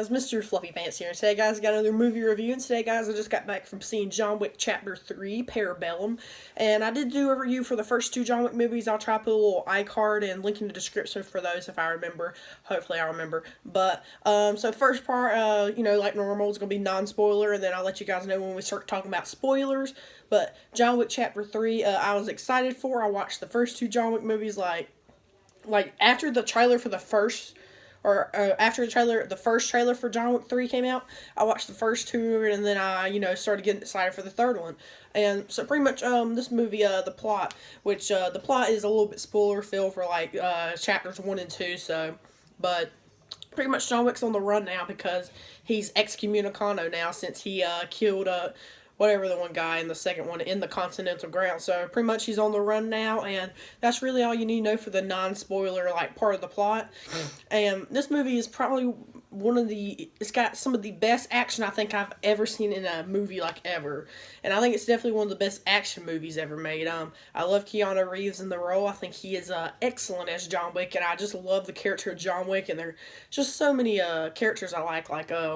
guys, Mr. Fluffy Pants here. Today, guys, I got another movie review, and today, guys, I just got back from seeing John Wick Chapter 3, Parabellum, and I did do a review for the first two John Wick movies. I'll try to put a little iCard and link in the description for those if I remember. Hopefully, I remember. But, so first part, like normal, it's going to be non-spoiler, and then I'll let you guys know when we start talking about spoilers. But John Wick Chapter 3, I was excited for. I watched the first two John Wick movies, like after the trailer for the first... after the first trailer for John Wick 3 came out, I watched the first two, and then I, started getting excited for the third one. And so pretty much, this movie, the plot, which, the plot is a little bit spoiler-filled for, chapters 1 and 2, but pretty much John Wick's on the run now because he's excommunicado now since he, killed, whatever the one guy in the second one in the Continental Ground. So pretty much he's on the run now, and that's really all you need to know for the non-spoiler part of the plot. And this movie is probably it's got some of the best action I think I've ever seen in a movie ever. And I think it's definitely one of the best action movies ever made. I love Keanu Reeves in the role. I think he is excellent as John Wick, and I just love the character of John Wick, and there are just so many characters I like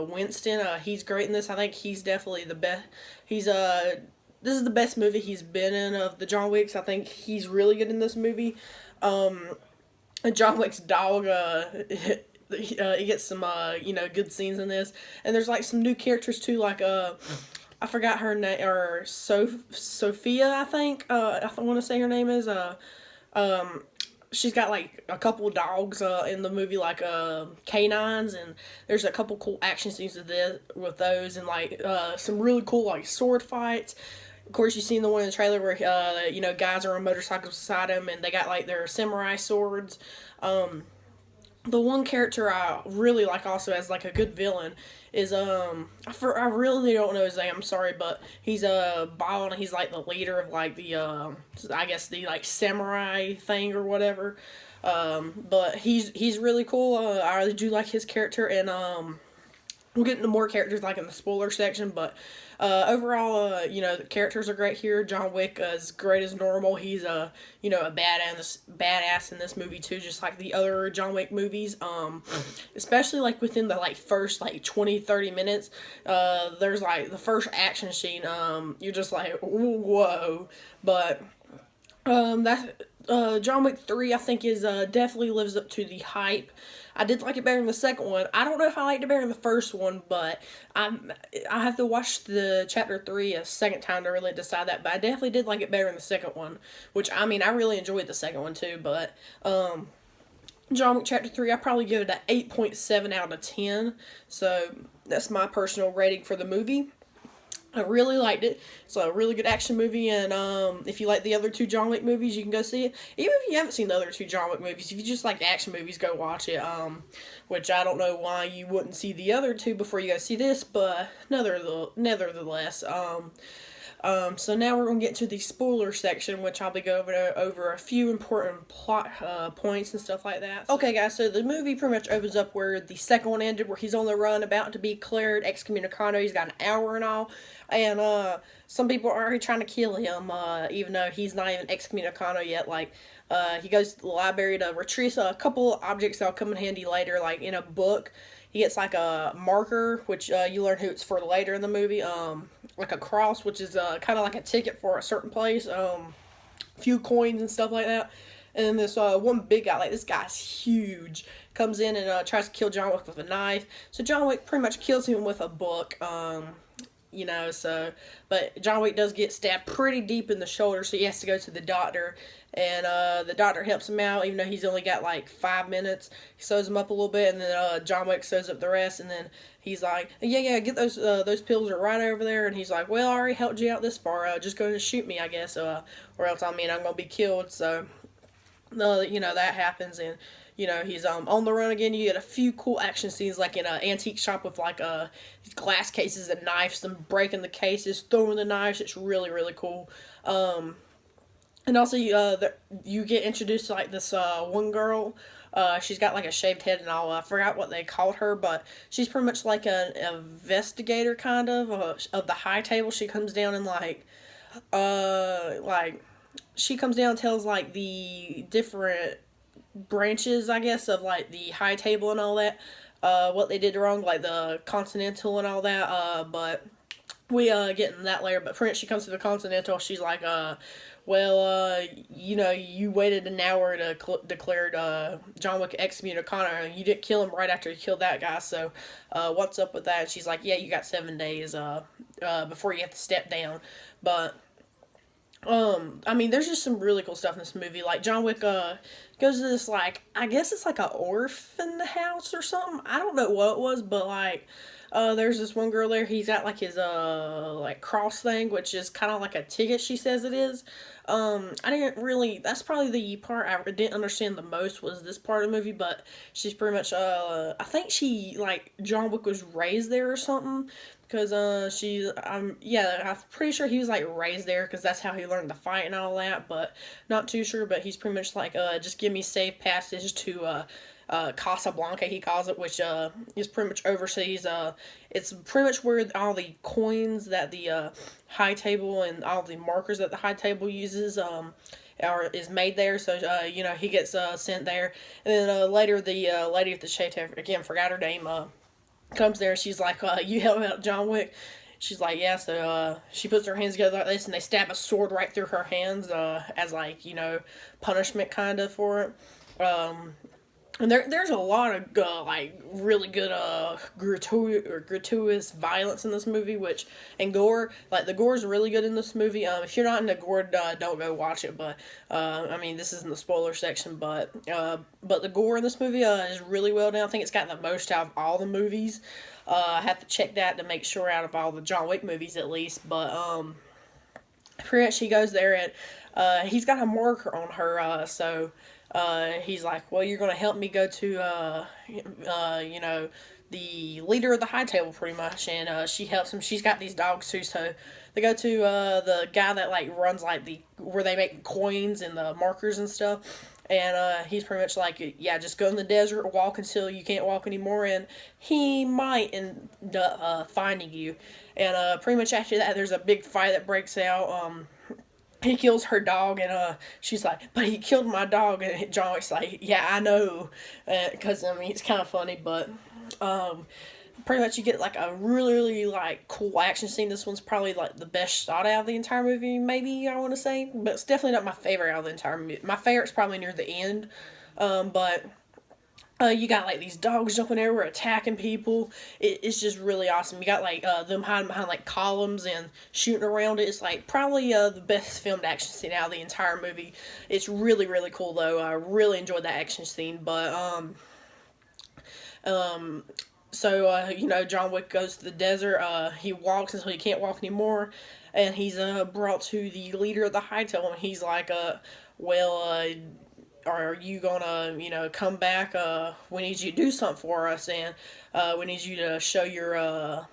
Winston. He's great in this. I think he's definitely the best. This is the best movie he's been in of the John Wicks. I think he's really good in this movie. And John Wick's dog, he gets some, good scenes in this. And there's, some new characters, too, I forgot her name, or Sophia, I think, I want to say her name is, she's got, a couple of dogs, in the movie, canines, and there's a couple cool action scenes with those, and, some really cool, sword fights. Of course, you've seen the one in the trailer where, guys are on motorcycles beside him, and they got, their samurai swords. The one character I really like also as, a good villain is, I really don't know his name, I'm sorry, but he's, bald, and he's, the leader of, I guess the, samurai thing or whatever. But he's really cool. I really do like his character, and, we'll get into more characters, in the spoiler section, but, overall, the characters are great here. John Wick is great as normal. He's, a badass in this movie, too, just like the other John Wick movies. Especially, within the, first, 20, 30 minutes, there's, the first action scene, you're just whoa. But, John Wick 3, I think, is, definitely lives up to the hype. I did like it better than the second one. I don't know if I liked it better than the first one, but I have to watch the Chapter 3 a second time to really decide that, but I definitely did like it better than the second one, which, I really enjoyed the second one, too, but, John Wick Chapter 3, I probably give it an 8.7 out of 10, so that's my personal rating for the movie. I really liked it. It's a really good action movie, and if you like the other two John Wick movies, you can go see it. Even if you haven't seen the other two John Wick movies, if you just like action movies, go watch it. Which I don't know why you wouldn't see the other two before you go see this, but nevertheless. So now we're going to get to the spoiler section, which I'll be going over a few important plot points and stuff like that. Okay, guys, so the movie pretty much opens up where the second one ended, where he's on the run, about to be declared excommunicado. He's got an hour and all, and some people are already trying to kill him, even though he's not even excommunicado yet. He goes to the library to retrieve a couple objects that'll come in handy later, in a book. He gets a marker, which you learn who it's for later in the movie. A cross, which is kind of like a ticket for a certain place. A few coins and stuff like that. And then this one big guy, this guy's huge, comes in and tries to kill John Wick with a knife. So John Wick pretty much kills him with a book. But John Wick does get stabbed pretty deep in the shoulder, so he has to go to the doctor, and the doctor helps him out, even though he's only got 5 minutes. He sews him up a little bit, and then John Wick sews up the rest, and then he's like, yeah, get those pills are right over there, and he's like, well, I already helped you out this far, just go and shoot me, I guess, or else, I'm gonna be killed. So, that happens, and he's on the run again. You get a few cool action scenes, in an antique shop with glass cases and knives, them breaking the cases, throwing the knives. It's really, really cool. And also you get introduced to this one girl. She's got a shaved head and all. I forgot what they called her, but she's pretty much an investigator kind of the high table. She comes down and she comes down and tells the different branches, I guess, of the high table and all that. what they did wrong, like the Continental and all that. But we get in that later. But pretty much she comes to the Continental. She's like, well, you waited an hour to declare John Wick excommunicado, and you didn't kill him right after you killed that guy. So, what's up with that? And she's like, yeah, you got 7 days before you have to step down. But I mean, there's just some really cool stuff in this movie. Like, John Wick goes to this, like, I guess it's like an orphan house or something. I don't know what it was, but like, there's this one girl there. He's got like his like cross thing, which is kind of like a ticket. She says it is. I didn't really. That's probably the part I didn't understand the most was this part of the movie. But she's pretty much. I think she like John Wick was raised there or something. Because I'm pretty sure he was like raised there because that's how he learned to fight and all that. But not too sure. But he's pretty much like just give me safe passage to Casablanca, he calls it, which is pretty much overseas. It's pretty much where all the coins that the high table and all the markers that the high table uses is made there. So he gets sent there, and then later the lady at the shaved head, again forgot her name, comes there and she's like, you help out John Wick. She's like, yeah, so she puts her hands together like this and they stab a sword right through her hands as like, punishment kind of for it. And there's a lot of like really good gratuitous violence in this movie, and gore. Like the gore is really good in this movie. If you're not into gore, don't go watch it. But I mean, this isn't the spoiler section, but the gore in this movie is really well done. I think it's got the most out of all the movies. I have to check that to make sure out of all the John Wick movies at least. But pretty much she goes there and he's got a marker on her, so. He's like, well, you're going to help me go to, the leader of the high table pretty much. And, she helps him. She's got these dogs too. So they go to, the guy that like runs like where they make coins and the markers and stuff. And, he's pretty much like, yeah, just go in the desert, walk until you can't walk anymore. And he might end up, finding you. And, pretty much after that, there's a big fight that breaks out. He kills her dog, and she's like, but he killed my dog, and John Wick's like, yeah, I know, because, I mean, it's kind of funny, but, pretty much you get, like, a really, really, like, cool action scene. This one's probably, like, the best shot out of the entire movie, maybe, I want to say, but it's definitely not my favorite out of the entire movie. My favorite's probably near the end, but... you got, like, these dogs jumping everywhere, attacking people. It's just really awesome. You got, like, them hiding behind, like, columns and shooting around it. It's, like, probably the best filmed action scene out of the entire movie. It's really, really cool, though. I really enjoyed that action scene. But, John Wick goes to the desert. He walks until he can't walk anymore. And he's brought to the leader of the hightail. And he's like, are you gonna, come back? We need you to do something for us, and we need you to show your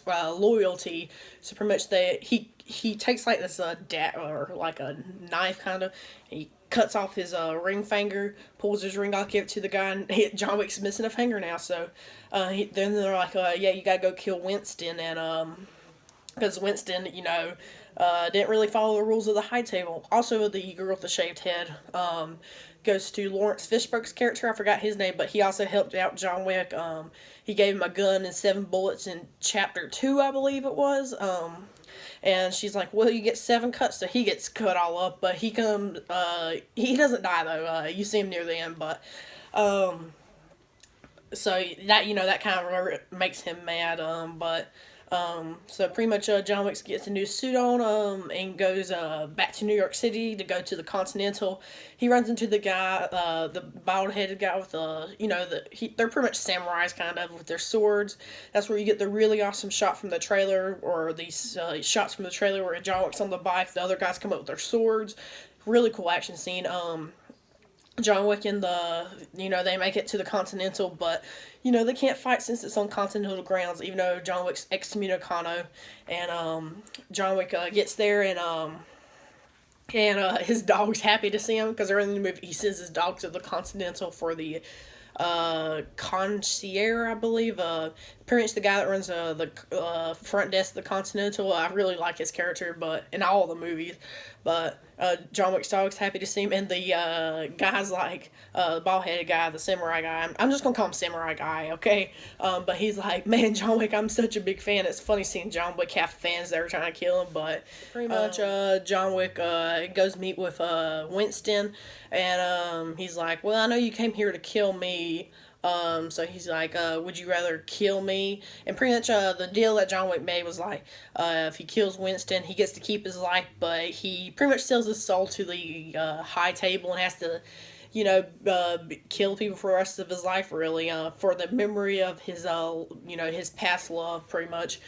loyalty. So pretty much he takes like this or like a knife kind of. He cuts off his ring finger, pulls his ring off, give it to the guy, and John Wick's missing a finger now. So then they're like, yeah, you gotta go kill Winston, and because Winston, didn't really follow the rules of the high table. Also, the girl with the shaved head goes to Lawrence Fishburne's character. I forgot his name, but he also helped out John Wick. He gave him a gun and 7 bullets in Chapter 2, I believe it was. And she's like, well, you get 7 cuts, so he gets cut all up. But he doesn't die, though. You see him near the end, but... so that kind of makes him mad, so pretty much John Wick gets a new suit on and goes back to New York City to go to the Continental. He runs into the guy, the bald-headed guy with they're pretty much samurais kind of with their swords. That's where you get the really awesome shot from the trailer, or these shots from the trailer where John Wick's on the bike, the other guys come up with their swords. Really cool action scene. John Wick and they make it to the Continental, but, they can't fight since it's on Continental grounds, even though John Wick's excommunicado, and, John Wick, gets there, and his dog's happy to see him, because early in the movie, he sends his dog to the Continental for the, concierge, I believe, pretty much the guy that runs the front desk of the Continental. I really like his character, but in all the movies. But John Wick's dog's happy to see him, and the guy's like the bald headed guy, the samurai guy. I'm just gonna call him Samurai Guy, okay? But he's like, man, John Wick, I'm such a big fan. It's funny seeing John Wick have fans that are trying to kill him, but pretty much John Wick goes meet with Winston, and he's like, well, I know you came here to kill me. So he's like, would you rather kill me? And pretty much, the deal that John Wick made was like, if he kills Winston, he gets to keep his life, but he pretty much sells his soul to the, high table and has to, kill people for the rest of his life, really, for the memory of his, his past love, pretty much.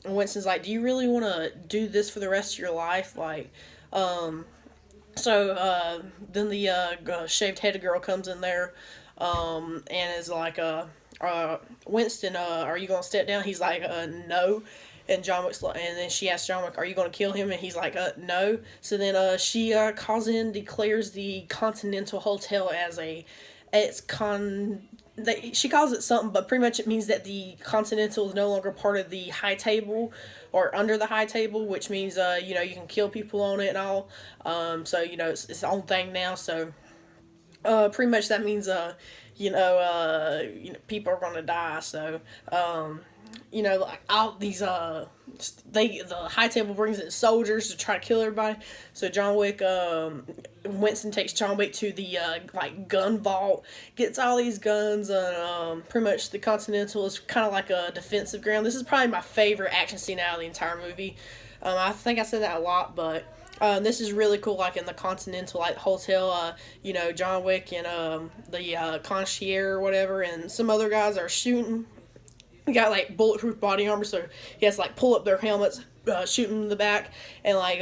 Winston's like, do you really want to do this for the rest of your life? Like, then the, shaved headed girl comes in there, and is like, Winston, are you gonna step down? He's like, no. And John Wick's like, and then she asks John Wick, are you gonna kill him? And he's like, no. So then, she, calls in, declares the Continental Hotel as she calls it something, but pretty much it means that the Continental is no longer part of the high table, or under the high table, which means, you can kill people on it and all. So, it's its own thing now, so, pretty much that means, people are gonna die, so, like all these, the high table brings in soldiers to try to kill everybody. So John Wick, Winston takes John Wick to the, gun vault, gets all these guns, and, pretty much the Continental is kind of like a defensive ground. This is probably my favorite action scene out of the entire movie. I think I said that a lot, but this is really cool, like in the Continental hotel, John Wick and the concierge or whatever, and some other guys are shooting. He got like bulletproof body armor, so he has to like pull up their helmets, shoot him in the back, and like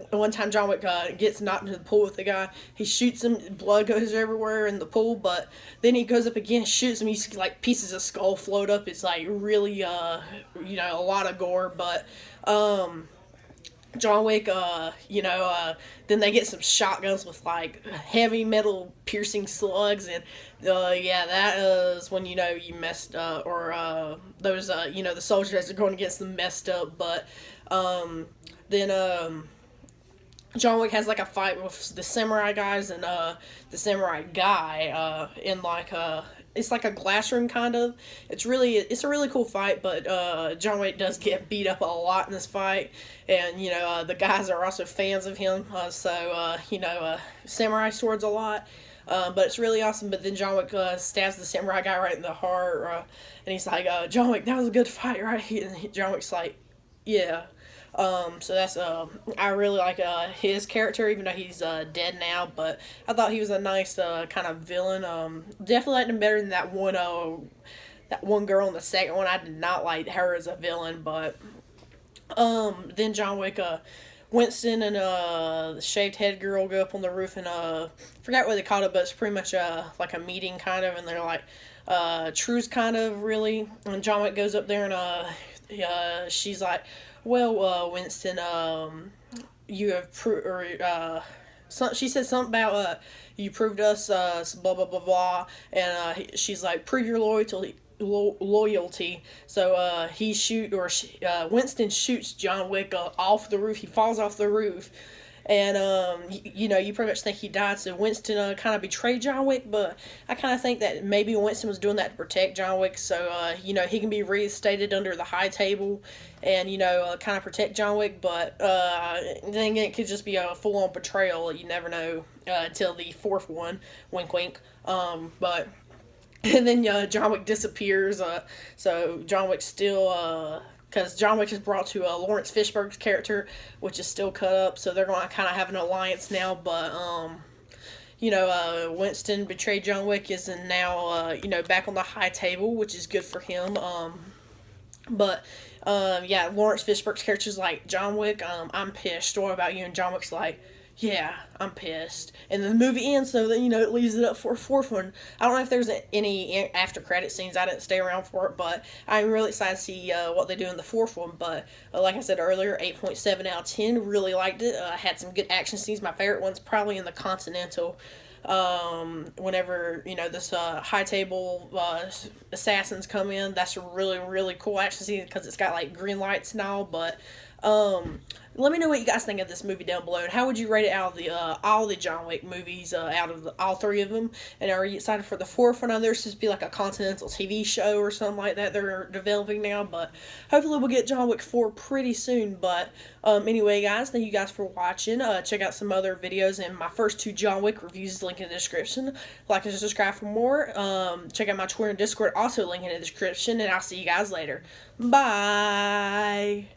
one time John Wick gets knocked into the pool with the guy. He shoots him, blood goes everywhere in the pool, but then he goes up again, shoots him. He's like pieces of skull float up. It's like really a lot of gore, but John Wick, then they get some shotguns with, like, heavy metal piercing slugs, and, that is when, you messed up, or, those, the soldiers are going against them messed up, but, then, John Wick has, like, a fight with the samurai guys and, the samurai guy, in, like, it's like a glass room, kind of. It's a really cool fight, but John Wick does get beat up a lot in this fight, and the guys are also fans of him, so samurai swords a lot, but it's really awesome. But then John Wick stabs the samurai guy right in the heart, and he's like, John Wick, that was a good fight, right? And John Wick's like, yeah. So that's, I really like, his character, even though he's, dead now, but I thought he was a nice, kind of villain. Definitely liked him better than that one girl in the second one. I did not like her as a villain, but, then John Wick, Winston and, the shaved head girl go up on the roof and, forgot what they called it, but it's pretty much, like a meeting, kind of, and they're like, truce, kind of, really, and John Wick goes up there and, she's like, well, Winston, you have she said something about, you proved us, blah, blah, blah, blah, and, she's like, prove your loyalty, so, Winston shoots John Wick, off the roof. He falls off the roof, and, you pretty much think he died, so Winston, kind of betrayed John Wick, but I kind of think that maybe Winston was doing that to protect John Wick, so, he can be reinstated under the high table, and, kind of protect John Wick, but, then it could just be a full-on betrayal. You never know, until the fourth one, wink wink, but, and then, John Wick disappears, so John Wick's still, because John Wick is brought to Lawrence Fishburne's character, which is still cut up, so they're going to kind of have an alliance now, but, Winston betrayed John Wick, is now, back on the high table, which is good for him, but, Lawrence Fishburne's character's like, John Wick, I'm pissed, what about you? And John Wick's like, Yeah, I'm pissed. And the movie ends, so that it leaves it up for a fourth one. I don't know if there's any after credit scenes. I didn't stay around for it, but I'm really excited to see what they do in the fourth one. But like I said earlier, 8.7 out of 10. Really liked it. Had some good action scenes. My favorite one's probably in the Continental. Whenever this high table assassins come in, that's a really cool action scene because it's got like green lights and all. But let me know what you guys think of this movie down below, and how would you rate it out of the all the John Wick movies, out of all three of them? And are you excited for the fourth one? I know there's supposed to be like a Continental TV show or something like that they're developing now, but hopefully we'll get John Wick 4 pretty soon. But anyway, guys, thank you guys for watching. Check out some other videos and my first two John Wick reviews, link in the description. Like and subscribe for more. Check out my Twitter and Discord, also link in the description, and I'll see you guys later. Bye.